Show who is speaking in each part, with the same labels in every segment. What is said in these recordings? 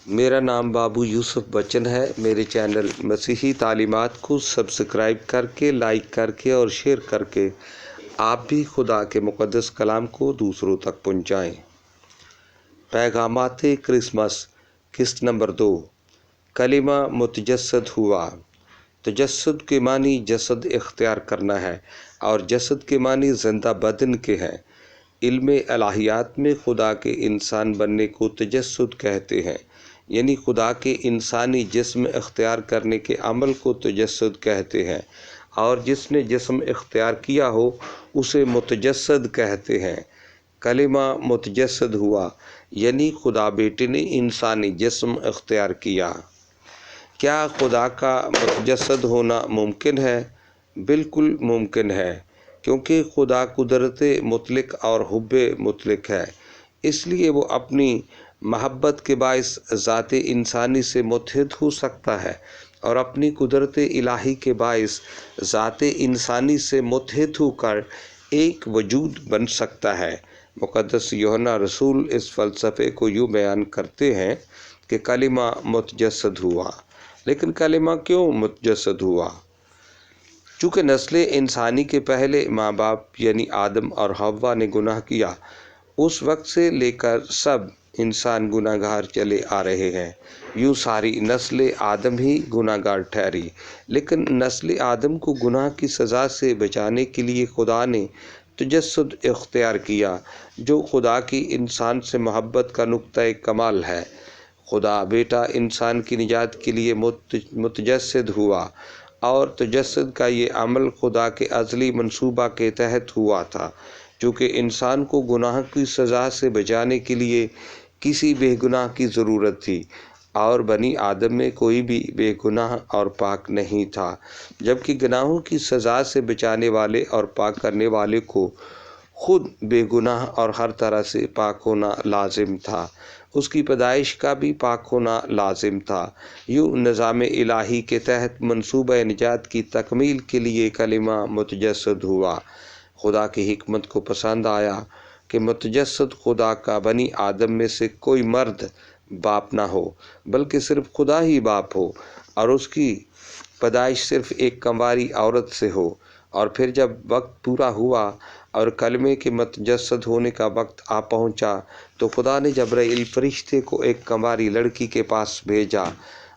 Speaker 1: میرا نام بابو یوسف بچن ہے۔ میرے چینل مسیحی تعلیمات کو سبسکرائب کر کے، لائک کر کے اور شیئر کر کے آپ بھی خدا کے مقدس کلام کو دوسروں تک پہنچائیں۔ پیغامات کرسمس، قسط نمبر 2۔ کلمہ متجسد ہوا۔ تجسد کے معنی جسد اختیار کرنا ہے اور جسد کے معنی زندہ بدن کے ہیں۔ علم الہیات میں خدا کے انسان بننے کو تجسد کہتے ہیں، یعنی خدا کے انسانی جسم اختیار کرنے کے عمل کو تجسد کہتے ہیں، اور جس نے جسم اختیار کیا ہو اسے متجسد کہتے ہیں۔ کلمہ متجسد ہوا یعنی خدا بیٹے نے انسانی جسم اختیار کیا۔ کیا خدا کا متجسد ہونا ممکن ہے؟ بالکل ممکن ہے، کیونکہ خدا قدرت مطلق اور حب مطلق ہے، اس لیے وہ اپنی محبت کے باعث ذات انسانی سے متحد ہو سکتا ہے اور اپنی قدرت الہی کے باعث ذات انسانی سے متحد ہو کر ایک وجود بن سکتا ہے۔ مقدس یوحنا رسول اس فلسفے کو یوں بیان کرتے ہیں کہ کلمہ متجسد ہوا۔ لیکن کلمہ کیوں متجسد ہوا؟ چونکہ نسل انسانی کے پہلے ماں باپ یعنی آدم اور حوا نے گناہ کیا، اس وقت سے لے کر سب انسان گناہ گار چلے آ رہے ہیں۔ یوں ساری نسل آدم ہی گناہ گار ٹھہری، لیکن نسل آدم کو گناہ کی سزا سے بچانے کے لیے خدا نے تجسد اختیار کیا، جو خدا کی انسان سے محبت کا نقطۂ کمال ہے۔ خدا بیٹا انسان کی نجات کے لیے متجسد ہوا، اور تجسد کا یہ عمل خدا کے ازلی منصوبہ کے تحت ہوا تھا، چونکہ انسان کو گناہ کی سزا سے بچانے کے لیے کسی بے گناہ کی ضرورت تھی، اور بنی آدم میں کوئی بھی بے گناہ اور پاک نہیں تھا، جبکہ گناہوں کی سزا سے بچانے والے اور پاک کرنے والے کو خود بے گناہ اور ہر طرح سے پاک ہونا لازم تھا۔ اس کی پیدائش کا بھی پاک ہونا لازم تھا۔ یوں نظام الہی کے تحت منصوبہ نجات کی تکمیل کے لیے کلمہ متجسد ہوا۔ خدا کی حکمت کو پسند آیا کہ متجسد خدا کا بنی آدم میں سے کوئی مرد باپ نہ ہو، بلکہ صرف خدا ہی باپ ہو، اور اس کی پیدائش صرف ایک کنواری عورت سے ہو۔ اور پھر جب وقت پورا ہوا اور کلمے کے متجسد ہونے کا وقت آ پہنچا تو خدا نے جبرائیل فرشتے کو ایک کنواری لڑکی کے پاس بھیجا۔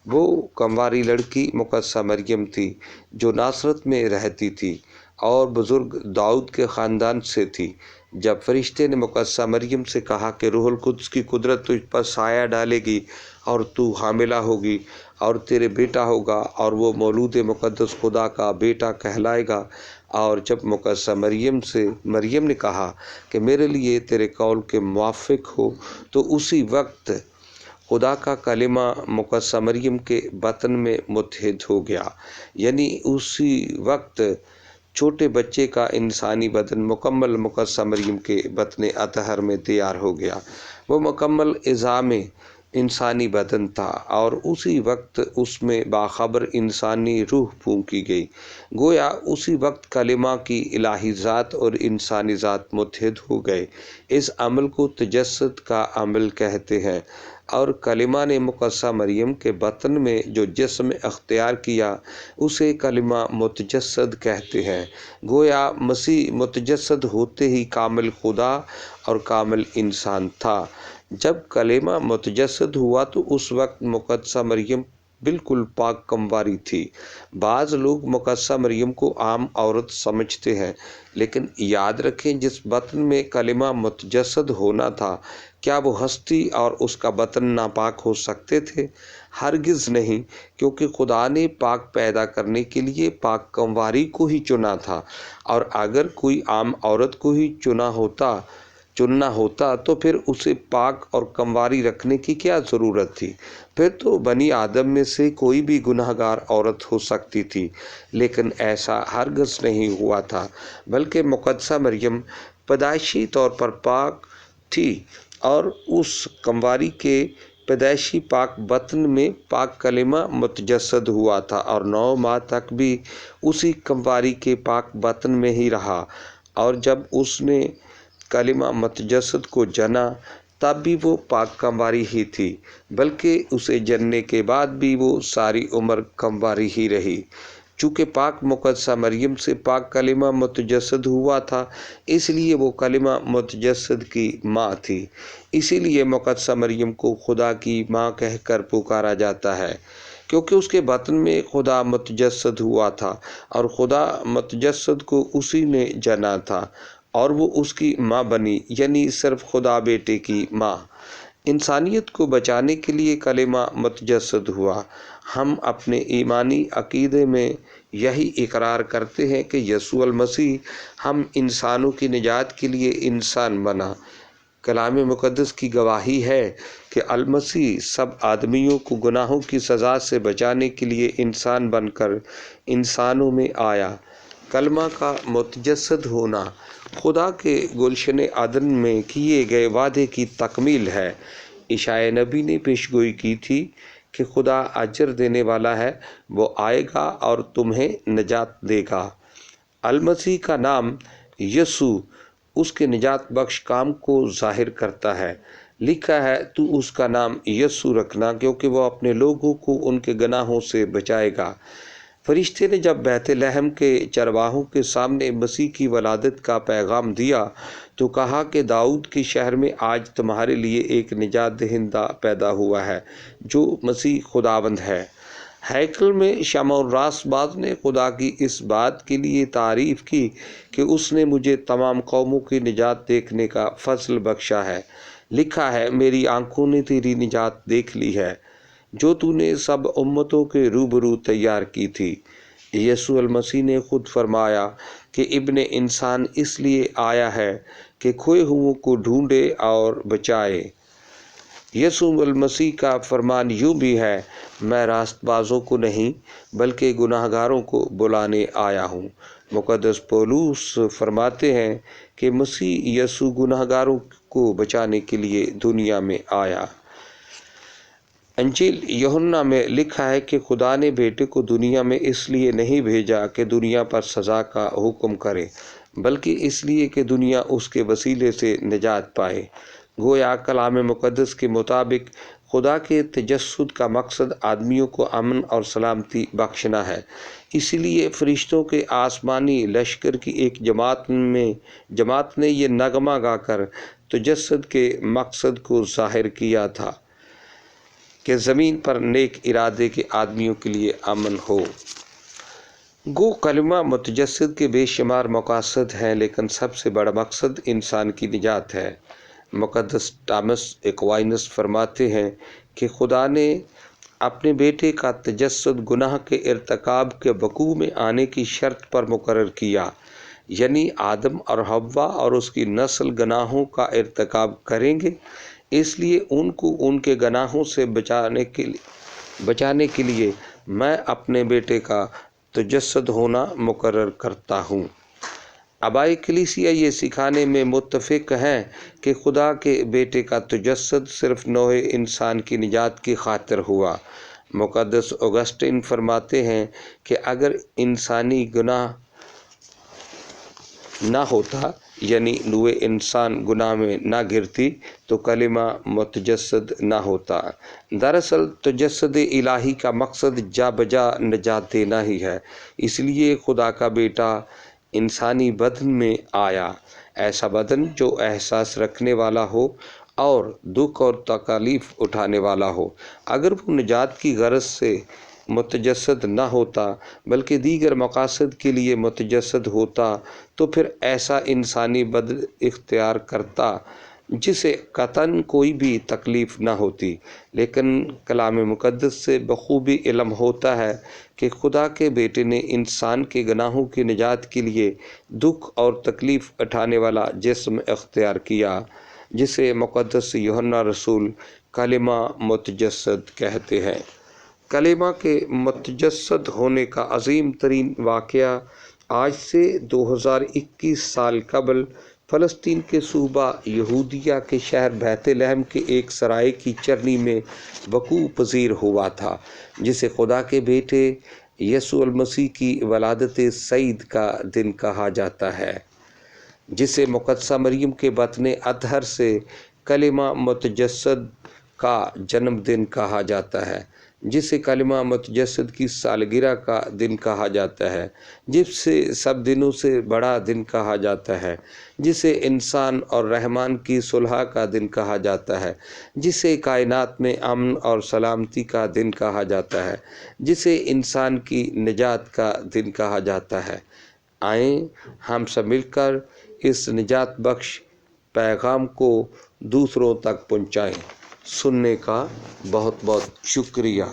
Speaker 1: وہ کنواری لڑکی مقدسہ مریم تھی، جو ناصرت میں رہتی تھی اور بزرگ داؤد کے خاندان سے تھی۔ جب فرشتے نے مقدسہ مریم سے کہا کہ روح القدس کی قدرت تجھ پر سایہ ڈالے گی اور تو حاملہ ہوگی اور تیرے بیٹا ہوگا اور وہ مولود مقدس خدا کا بیٹا کہلائے گا، اور جب مقدسہ مریم نے کہا کہ میرے لیے تیرے قول کے موافق ہو، تو اسی وقت خدا کا کلمہ مقدسہ مریم کے بطن میں متحد ہو گیا، یعنی اسی وقت چھوٹے بچے کا انسانی بدن مکمل مقدسہ مریم کے بطن اطہر میں تیار ہو گیا۔ وہ مکمل اعظام انسانی بدن تھا، اور اسی وقت اس میں باخبر انسانی روح پھونکی گئی۔ گویا اسی وقت کلمہ کی الہی ذات اور انسانی ذات متحد ہو گئے۔ اس عمل کو تجسد کا عمل کہتے ہیں، اور کلمہ نے مقدسہ مریم کے بطن میں جو جسم اختیار کیا اسے کلمہ متجسد کہتے ہیں۔ گویا مسیح متجسد ہوتے ہی کامل خدا اور کامل انسان تھا۔ جب کلمہ متجسد ہوا تو اس وقت مقدسہ مریم بالکل پاک کنواری تھی۔ بعض لوگ مقدسہ مریم کو عام عورت سمجھتے ہیں، لیکن یاد رکھیں جس بطن میں کلمہ متجسد ہونا تھا، کیا وہ ہستی اور اس کا بطن ناپاک ہو سکتے تھے؟ ہرگز نہیں، کیونکہ خدا نے پاک پیدا کرنے کے لیے پاک کنواری کو ہی چنا تھا، اور اگر کوئی عام عورت کو ہی چننا ہوتا تو پھر اسے پاک اور کنواری رکھنے کی کیا ضرورت تھی؟ پھر تو بنی آدم میں سے کوئی بھی گناہ گار عورت ہو سکتی تھی، لیکن ایسا ہرگز نہیں ہوا تھا، بلکہ مقدسہ مریم پیدائشی طور پر پاک تھی، اور اس کنواری کے پیدائشی پاک بطن میں پاک کلمہ متجسد ہوا تھا، اور 9 ماہ تک بھی اسی کنواری کے پاک بطن میں ہی رہا، اور جب اس نے کلمہ متجسد کو جنا تب بھی وہ پاک کمواری ہی تھی، بلکہ اسے جننے کے بعد بھی وہ ساری عمر کمواری ہی رہی۔ چونکہ پاک مقدسہ مریم سے پاک کلمہ متجسد ہوا تھا، اس لیے وہ کلمہ متجسد کی ماں تھی۔ اسی لیے مقدسہ مریم کو خدا کی ماں کہہ کر پکارا جاتا ہے، کیونکہ اس کے بطن میں خدا متجسد ہوا تھا اور خدا متجسد کو اسی نے جنا تھا اور وہ اس کی ماں بنی، یعنی صرف خدا بیٹے کی ماں۔ انسانیت کو بچانے کے لیے کلمہ متجسد ہوا۔ ہم اپنے ایمانی عقیدے میں یہی اقرار کرتے ہیں کہ یسوع المسیح ہم انسانوں کی نجات کے لیے انسان بنا۔ کلام مقدس کی گواہی ہے کہ المسیح سب آدمیوں کو گناہوں کی سزا سے بچانے کے لیے انسان بن کر انسانوں میں آیا۔ کلمہ کا متجسد ہونا خدا کے گلشن عدن میں کیے گئے وعدے کی تکمیل ہے۔ اشعیاء نبی نے پیشگوئی کی تھی کہ خدا اجر دینے والا ہے، وہ آئے گا اور تمہیں نجات دے گا۔ المسیح کا نام یسوع اس کے نجات بخش کام کو ظاہر کرتا ہے۔ لکھا ہے، تو اس کا نام یسوع رکھنا، کیونکہ وہ اپنے لوگوں کو ان کے گناہوں سے بچائے گا۔ فرشتے نے جب بیت لحم کے چرواہوں کے سامنے مسیح کی ولادت کا پیغام دیا تو کہا کہ داؤد کے شہر میں آج تمہارے لیے ایک نجات دہندہ پیدا ہوا ہے، جو مسیح خداوند ہے۔ ہیکل میں شمع الراس باز نے خدا کی اس بات کے لیے تعریف کی کہ اس نے مجھے تمام قوموں کی نجات دیکھنے کا فضل بخشا ہے۔ لکھا ہے، میری آنکھوں نے تیری نجات دیکھ لی ہے، جو تو نے سب امتوں کے روبرو تیار کی تھی۔ یسوع المسیح نے خود فرمایا کہ ابن انسان اس لیے آیا ہے کہ کھوئے ہوئوں کو ڈھونڈے اور بچائے۔ یسوع المسیح کا فرمان یوں بھی ہے، میں راست بازوں کو نہیں بلکہ گناہ گاروں کو بلانے آیا ہوں۔ مقدس پولس فرماتے ہیں کہ مسیح یسوع گناہ گاروں کو بچانے کے لیے دنیا میں آیا۔ انجیل یوحنا میں لکھا ہے کہ خدا نے بیٹے کو دنیا میں اس لیے نہیں بھیجا کہ دنیا پر سزا کا حکم کرے، بلکہ اس لیے کہ دنیا اس کے وسیلے سے نجات پائے۔ گویا کلام مقدس کے مطابق خدا کے تجسد کا مقصد آدمیوں کو امن اور سلامتی بخشنا ہے۔ اسی لیے فرشتوں کے آسمانی لشکر کی ایک جماعت نے یہ نغمہ گا کر تجسد کے مقصد کو ظاہر کیا تھا کہ زمین پر نیک ارادے کے آدمیوں کے لیے امن ہو۔ گو کلمہ متجسد کے بے شمار مقاصد ہیں، لیکن سب سے بڑا مقصد انسان کی نجات ہے۔ مقدس ٹامس ایکوائنس فرماتے ہیں کہ خدا نے اپنے بیٹے کا تجسد گناہ کے ارتکاب کے وقوع میں آنے کی شرط پر مقرر کیا، یعنی آدم اور حوا اور اس کی نسل گناہوں کا ارتکاب کریں گے، اس لیے ان کو ان کے گناہوں سے بچانے کے لیے میں اپنے بیٹے کا تجسد ہونا مقرر کرتا ہوں۔ آباء کلیسیا یہ سکھانے میں متفق ہیں کہ خدا کے بیٹے کا تجسد صرف نوع انسان کی نجات کی خاطر ہوا۔ مقدس اگسٹین فرماتے ہیں کہ اگر انسانی گناہ نہ ہوتا، یعنی نوع انسان گناہ میں نہ گرتی، تو کلمہ متجسد نہ ہوتا۔ دراصل تجسد الہی کا مقصد جا بجا نجات دینا ہی ہے۔ اس لیے خدا کا بیٹا انسانی بدن میں آیا، ایسا بدن جو احساس رکھنے والا ہو اور دکھ اور تکالیف اٹھانے والا ہو۔ اگر وہ نجات کی غرض سے متجسد نہ ہوتا بلکہ دیگر مقاصد کے لیے متجسد ہوتا تو پھر ایسا انسانی بدن اختیار کرتا جسے قطعاً کوئی بھی تکلیف نہ ہوتی۔ لیکن کلام مقدس سے بخوبی علم ہوتا ہے کہ خدا کے بیٹے نے انسان کے گناہوں کی نجات کے لیے دکھ اور تکلیف اٹھانے والا جسم اختیار کیا، جسے مقدس یوحنا رسول کلمہ متجسد کہتے ہیں۔ کلمہ کے متجسد ہونے کا عظیم ترین واقعہ آج سے 2021 سال قبل فلسطین کے صوبہ یہودیہ کے شہر بیت لحم کے ایک سرائے کی چرنی میں وقوع پذیر ہوا تھا، جسے خدا کے بیٹے یسوع المسیح کی ولادت سعید کا دن کہا جاتا ہے، جسے مقدسہ مریم کے بطن اطہر سے کلمہ متجسد کا جنم دن کہا جاتا ہے، جسے کلمہ متجسد کی سالگرہ کا دن کہا جاتا ہے، جس سے سب دنوں سے بڑا دن کہا جاتا ہے، جسے انسان اور رحمان کی صلح کا دن کہا جاتا ہے، جسے کائنات میں امن اور سلامتی کا دن کہا جاتا ہے، جسے انسان کی نجات کا دن کہا جاتا ہے۔ آئیں ہم سب مل کر اس نجات بخش پیغام کو دوسروں تک پہنچائیں۔ سننے کا بہت بہت شکریہ۔